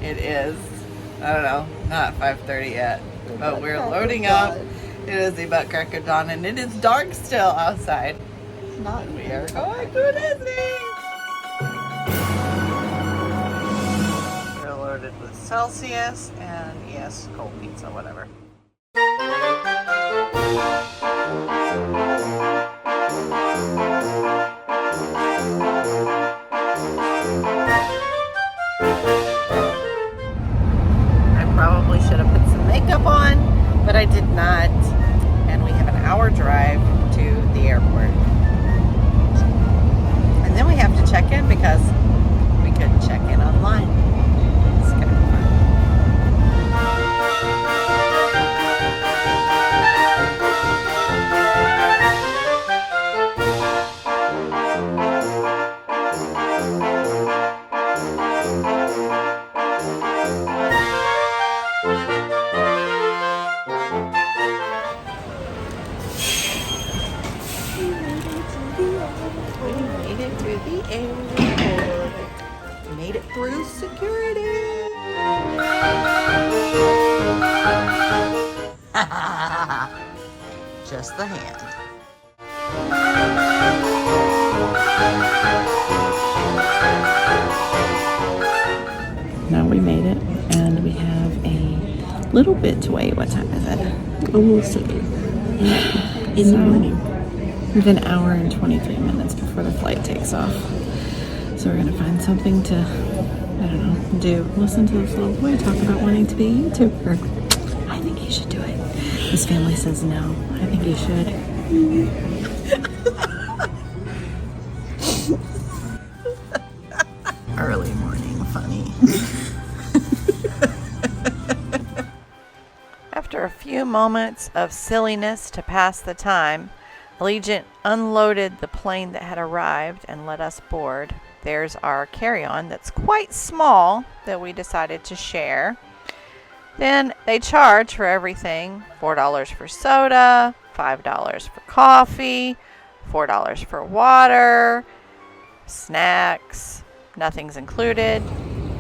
It is, I don't know, not 5:30 yet, but we're loading up. It is about crack of dawn, and it is dark still outside. Not We are going to Disney. We're loaded with Celsius and yes, cold pizza, whatever. Probably should have put some makeup on, but I did not. And we have an hour drive to the airport. And then we have to check in because we couldn't check in online. It's kind of fun. Made it through security. Just the hand. Now we made it, and we have a little bit to wait. What time is it? almost 8 in the morning. We have an hour and 23 minutes before the flight takes off. So we're gonna find something to, I don't know, do. Listen to this little boy talk about wanting to be a YouTuber. I think he should do it. His family says no. I think he should. Early morning funny. After a few moments of silliness to pass the time, Allegiant unloaded the plane that had arrived and let us board. There's our carry-on that's quite small that we decided to share. Then they charge for everything. $4 for soda, $5 for coffee, $4 for water, snacks. Nothing's included.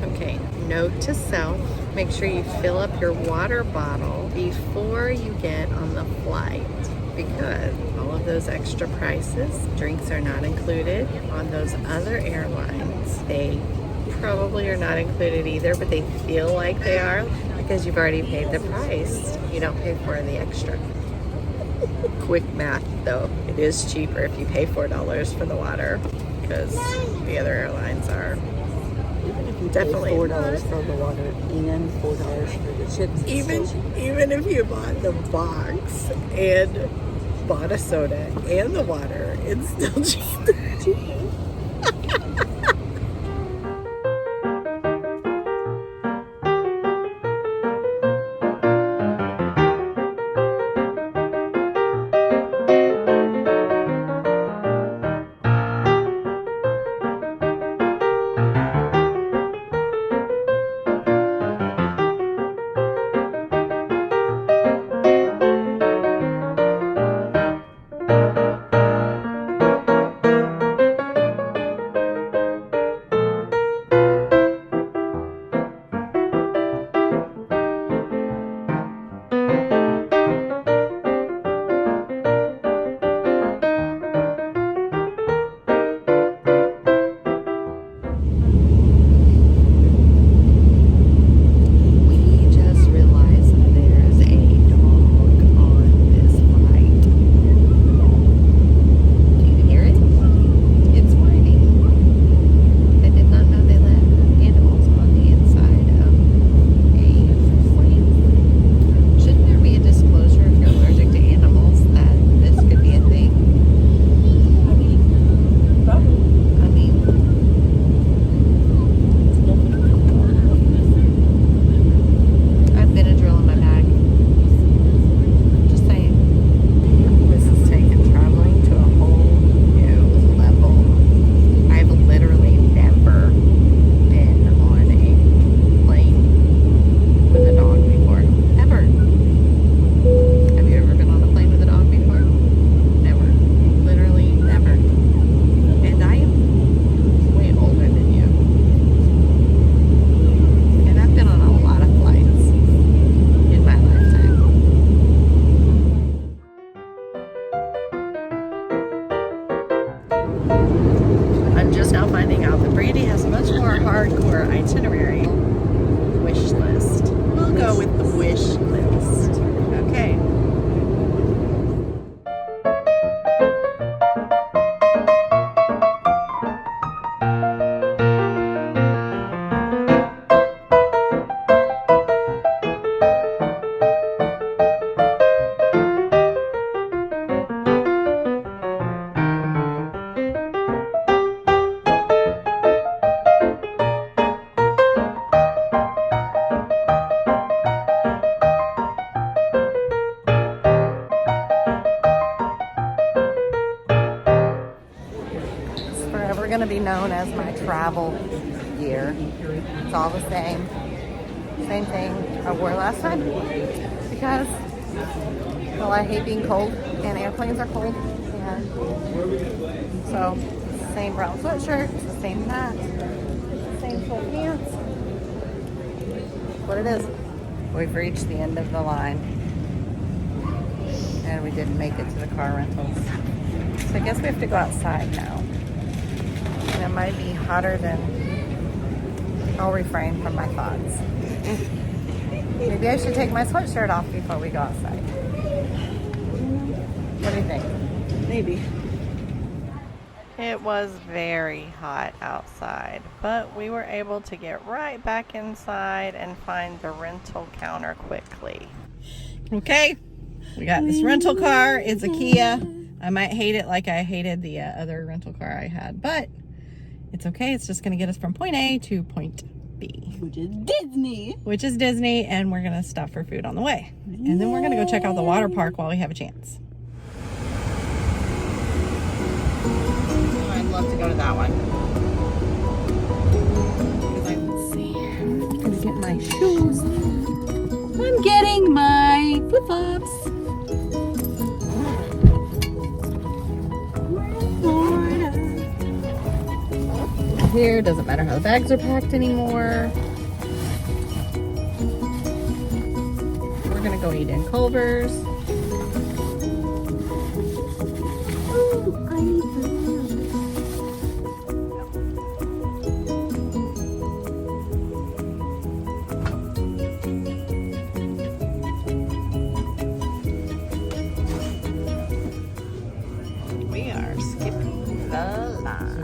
Okay, note to self, make sure you fill up your water bottle before you get on the flight, because all of those extra prices, drinks are not included on those other airlines. They probably are not included either, but they feel like they are because you've already paid the price. You don't pay for the extra. Quick math though, it is cheaper if you pay $4 for the water, because the other airlines are definitely $4 for the water and $4 for the chips. Even if you bought the box and bought a soda and the water, it's still cheaper. known as my travel gear. It's all the same. Same thing I wore last time because, well, I hate being cold and airplanes are cold. And so, same brown sweatshirt, the same hat, same sweatpants. What it is. We've reached the end of the line. And we didn't make it to the car rentals. So I guess we have to go outside now. And it might be hotter than... I'll refrain from my thoughts. Maybe I should take my sweatshirt off before we go outside. What do you think? Maybe. It was very hot outside, but we were able to get right back inside and find the rental counter quickly. Okay, we got this rental car. It's a Kia. I might hate it like I hated the other rental car I had, but it's okay. It's just going to get us from point A to point B. Which is Disney. Which is Disney, and we're going to stop for food on the way. And then we're going to go check out the water park while we have a chance. I'd love to go to that one. Because I can see. I'm going to get my shoes. I'm getting my flip-flops. Here, doesn't matter how the bags are packed anymore. We're gonna go eat in Culver's. We are skipping the line.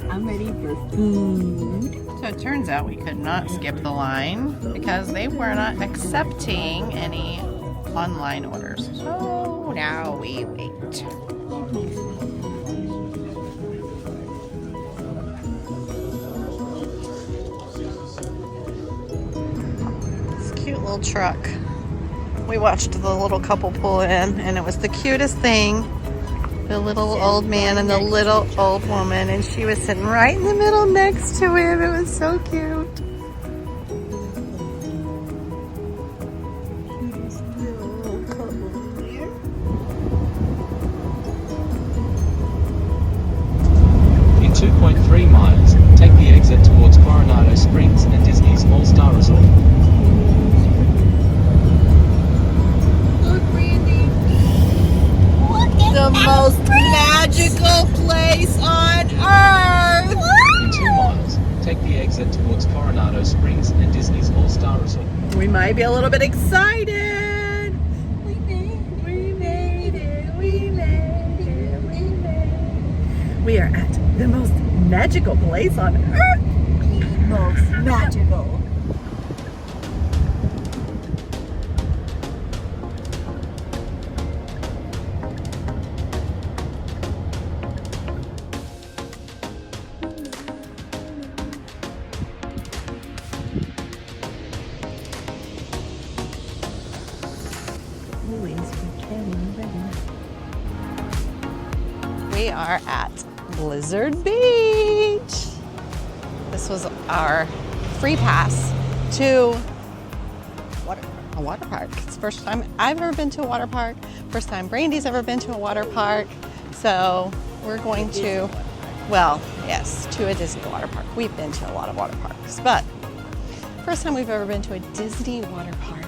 I'm ready for food. So it turns out we could not skip the line because they were not accepting any online orders. So now we wait. This cute little truck. We watched the little couple pull in and it was the cutest thing. The little old man and the little old woman, and she was sitting right in the middle next to him. It was so cute. In 2.3 miles, take the exit towards Coronado Springs and Disney's All-Star Resort. The most magical place on earth! In 2 miles, take the exit towards Coronado Springs and Disney's All-Star Resort. We might be a little bit excited. We made it, we made it, we made it, we made it. We are at the most magical place on earth. Most magical. We are at Blizzard Beach. This was our free pass to a water park. It's the first time I've ever been to a water park. First time Brandy's ever been to a water park. So we're going to, well, yes, to a Disney water park. We've been to a lot of water parks, but first time we've ever been to a Disney water park.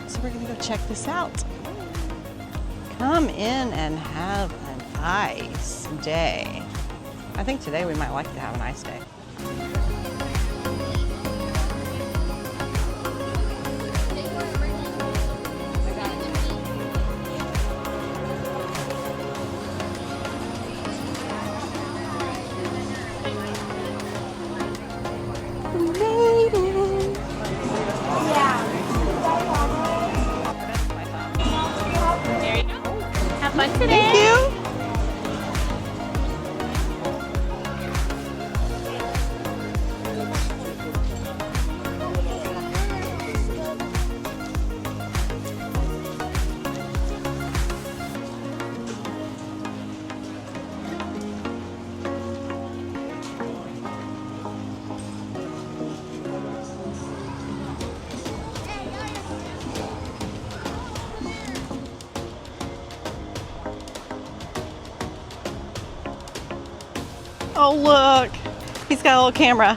So we're gonna go check this out. Come in and have an nice day. I think today we might like to have a nice day. We made it. There you go. Have fun today. Thank you. Oh, look. He's got a little camera.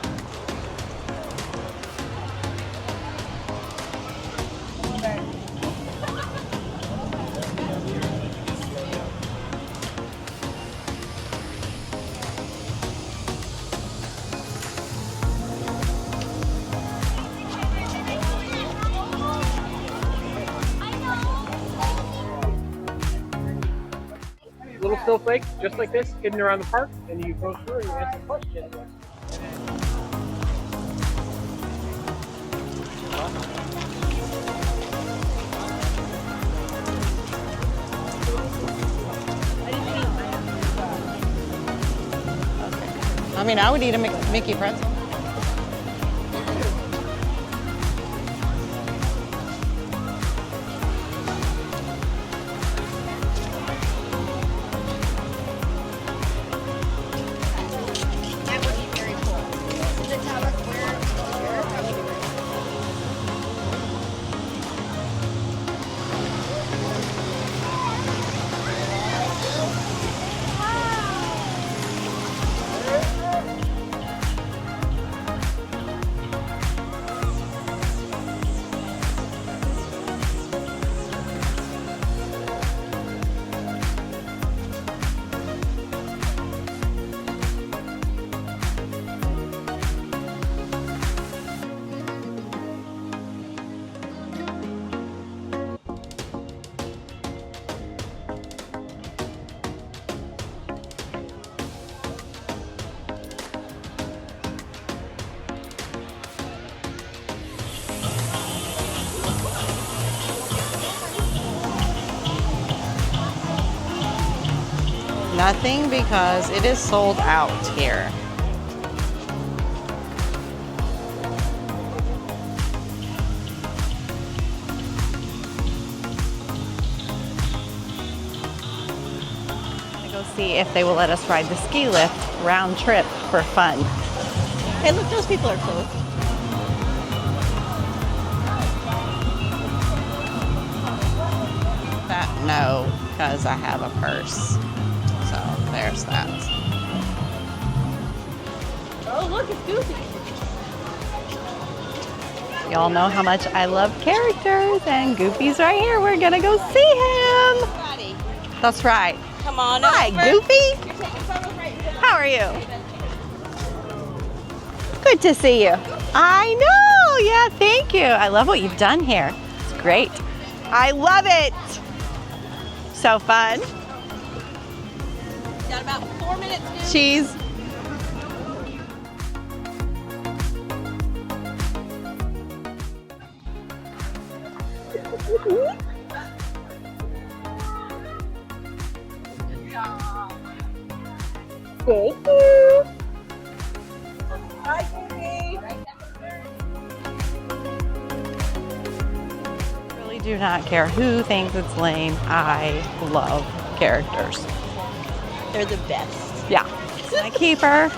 Little snowflake, just like this, hidden around the park, and you go through and you answer questions. I mean, I would eat a Mickey pretzel. Nothing because it is sold out here. I'm gonna go see if they will let us ride the ski lift round trip for fun. Hey, look, those people are close. That no, because I have a purse. So there's that. Oh, look, it's Goofy. Y'all know how much I love characters, and Goofy's right here. We're gonna go see him. That's right. Come on Hi, over. Goofy. You're taking photos right here. How are you? Good to see you. I know. Yeah, thank you. I love what you've done here. It's great. I love it. So fun. Got about 4 minutes, dude. Cheese. Thank you. Bye, Goofy. Really do not care who thinks it's lame. I love characters. They're the best. Yeah. My keeper.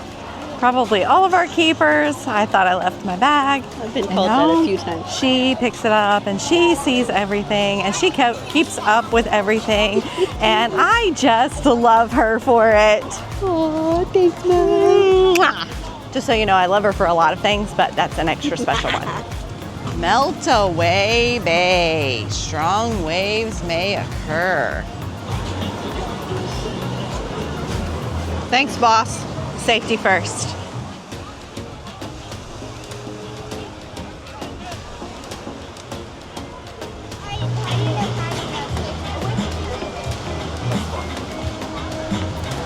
Probably all of our keepers. I thought I left my bag. I've been And told that no, a few times. She picks it up and she sees everything and she keeps up with everything. And I just love her for it. Oh, thanks, Mom. Mwah. Just so you know, I love her for a lot of things, but that's an extra special one. Melt away, bay. Strong waves may occur. Thanks, boss. Safety first.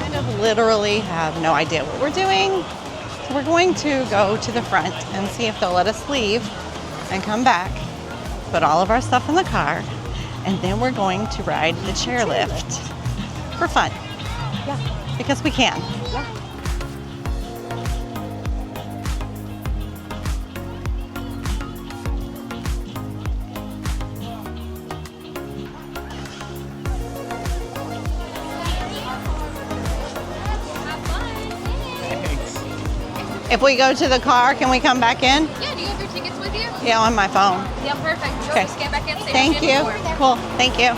Kind of literally have no idea what we're doing. So we're going to go to the front and see if they'll let us leave and come back, put all of our stuff in the car, and then we're going to ride the chairlift for fun. Yeah, because we can. Yeah. If we go to the car, can we come back in? Yeah, do you have your tickets with you? Yeah, on my phone. Yeah, perfect. Okay. Just get back in. Say Thank no you. anymore. Cool. Thank you.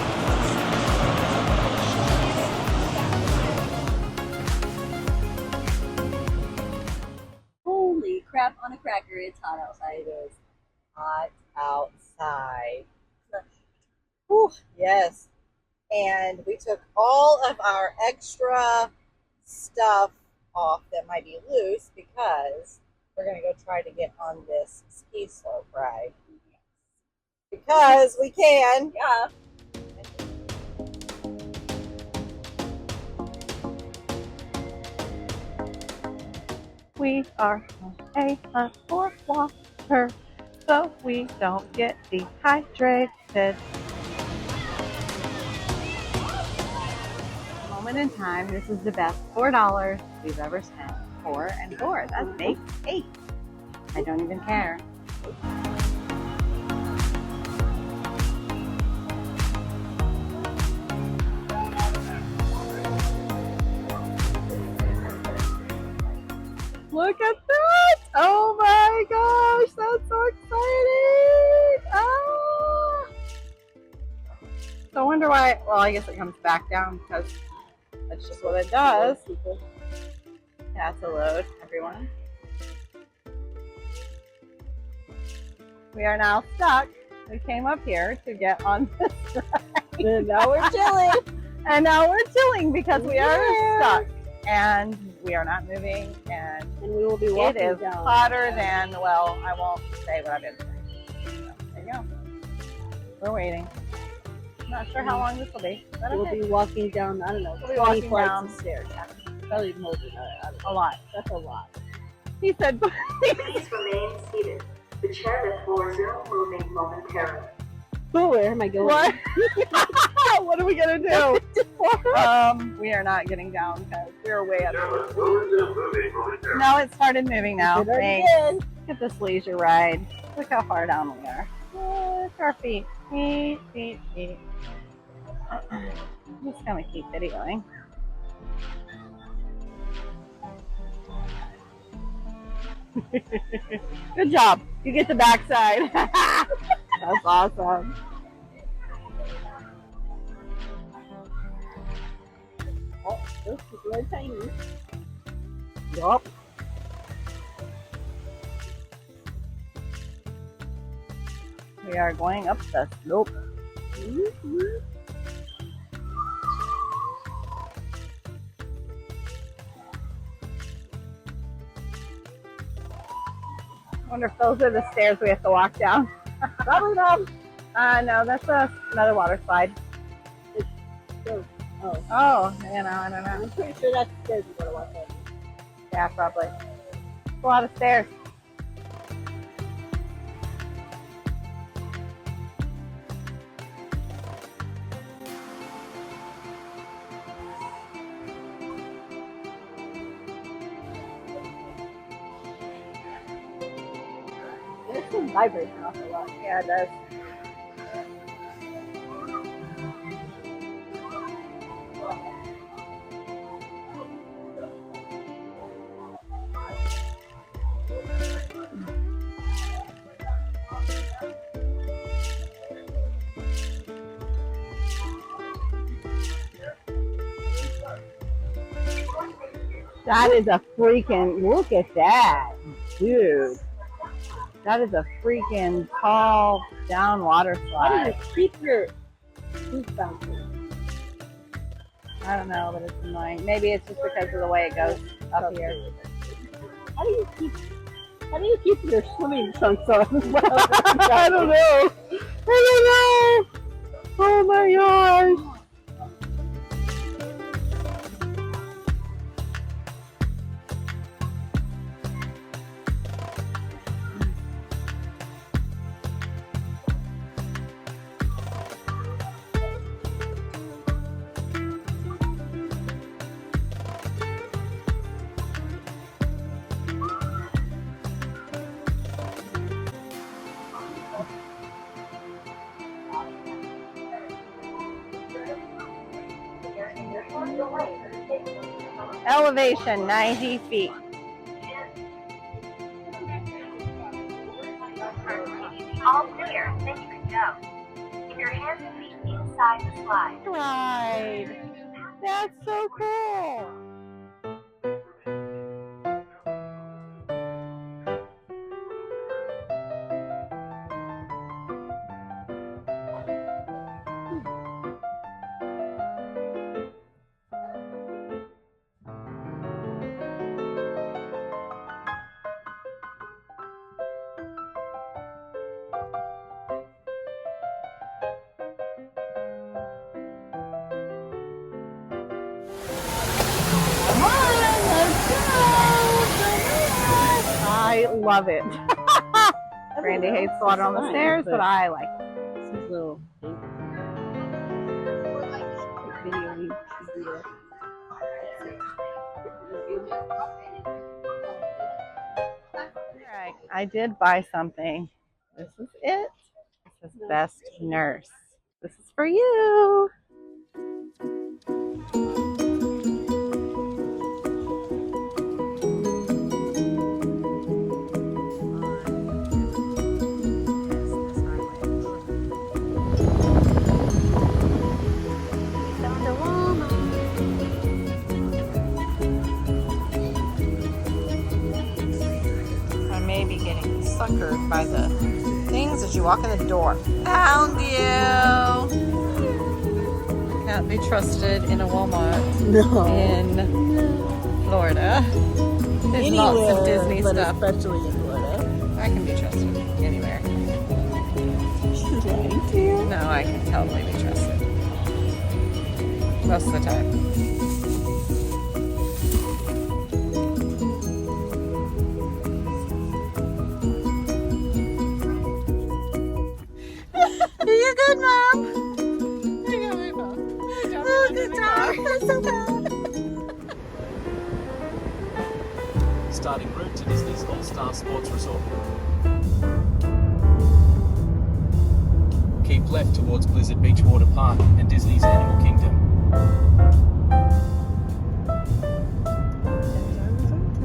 It's hot outside. It is hot outside. Whew, yes. And we took all of our extra stuff off that might be loose because we're going to go try to get on this ski slope ride. Because we can. Yeah. We are on a hunt for water so we don't get dehydrated. Moment in time, this is the best $4 we've ever spent. 4 and 4, that makes 8. I don't even care. Look at that! Oh my gosh, that's so exciting! Ah! So I wonder why, well, I guess it comes back down because that's just what it does. Yeah, it's a load, everyone. We are now stuck. We came up here to get on this ride. And now we're chilling. And now we're chilling because we are stuck. And we are not moving. And we will be walking it is down. hotter than, well, I won't say what I've been saying. So, there you go. We're waiting. Not sure how long this will be. But We'll okay. be walking down, I don't know, We'll be 20 walking flights down. of stairs. Probably more than that. A lot. That's a lot. He said, Please remain seated. The chairlift will resume moving momentarily. Oh, where am I going? what? What are we going to do? We are not getting down because we're way up. No, it started moving now. It already Thanks. did. Look at this leisure ride. Look how far down we are. Look our feet. Feet. I'm just going to keep videoing. Good job. You get the backside. That's awesome. Oh, those people are tiny. Yup. We are going up the slope. I wonder if those are the stairs we have to walk down. Probably not. No, that's another water slide. Oh, Oh, I don't know. I'm pretty sure that's the stairs we're going to walk up. Yeah, probably. It's a lot of stairs. There's some vibration off a lot. Yeah, it does. That is a freaking, look at that, dude. That is a freaking tall down water How do slide. you keep your feet bouncing? I don't know, but it's annoying. Maybe it's just because of the way it goes up here. How do you keep your swimming trunks on? I don't know. Oh my gosh. Elevation 90 feet. All clear, then you can go. Keep your hands and feet inside the slide. Ride. That's so cool. love it. Brandy hates water on the stairs, but I like it. This is little video. Alright, I did buy something. This is it. This is Best Nurse. This is for you. I may be getting suckered by the things as you walk in the door. Found you! Can't be trusted in a Walmart in Florida. There's lots of Disney but stuff. especially in Florida. I can be trusted anywhere. She's lying to you. No, I can totally be trusted. Most of the time. You good, Mom? I got my phone. Oh, good job. That's so bad. Starting route to Disney's All-Star Sports Resort. Keep left towards Blizzard Beach Water Park and Disney's Animal Kingdom.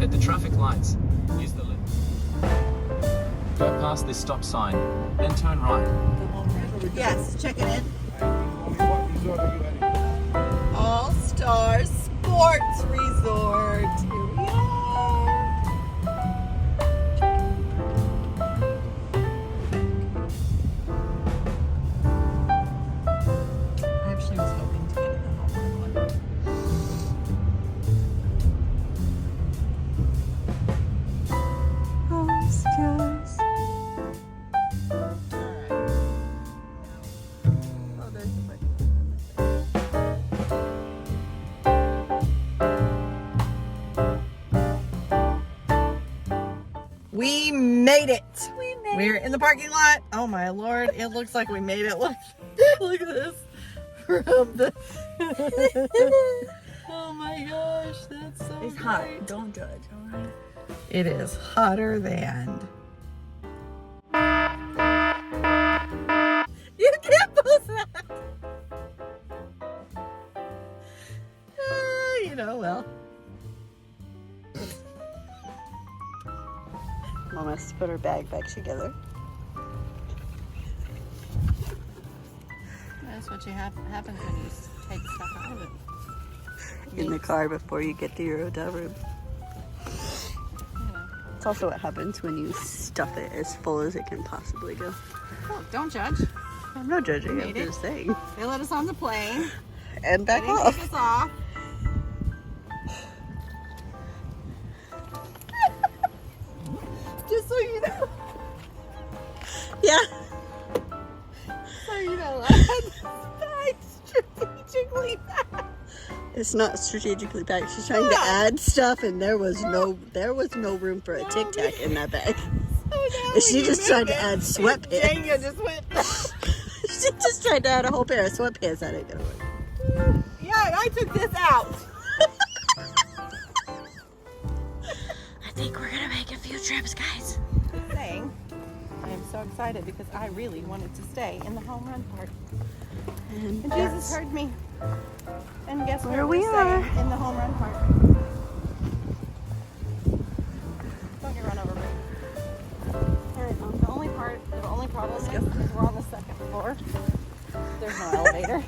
At the traffic lights, use the left. Go past this stop sign, then turn right. Yes, check it in. All Star Sports Resort. Here we are. I actually was hoping to get in the Hallmark one. All Stars. We made it. We're in the parking lot. Oh my Lord. It looks like we made it. Look, look at this. From the oh my gosh, that's so It's great. hot. Don't judge, alright? It is hotter than. You can't post that. You know, well. Mom has to put her bag back together. That's what happens when you take stuff out of it. In the car before you get to your hotel room. It's also what happens when you stuff it as full as it can possibly go. Look, don't judge. I'm not judging, I'm Made it. just saying. They let us on the plane. And back They didn't off. take us off. Just so you know. Yeah. So you know, I had this bag strategically packed. It's not strategically packed. She's trying to add stuff and there was no room for a Tic Tac in that bag. So She just tried to add sweatpants. Jenga just went. She just tried to add a whole pair of sweatpants. That ain't gonna work. Yeah, I took this out. I think we're gonna make a few trips, guys. Just saying, I am so excited because I really wanted to stay in the home run park. And Jesus heard me. And guess where we we're are. staying? In the home run park. Don't get run over, babe. The only problem is we're on the second floor. There's no elevator.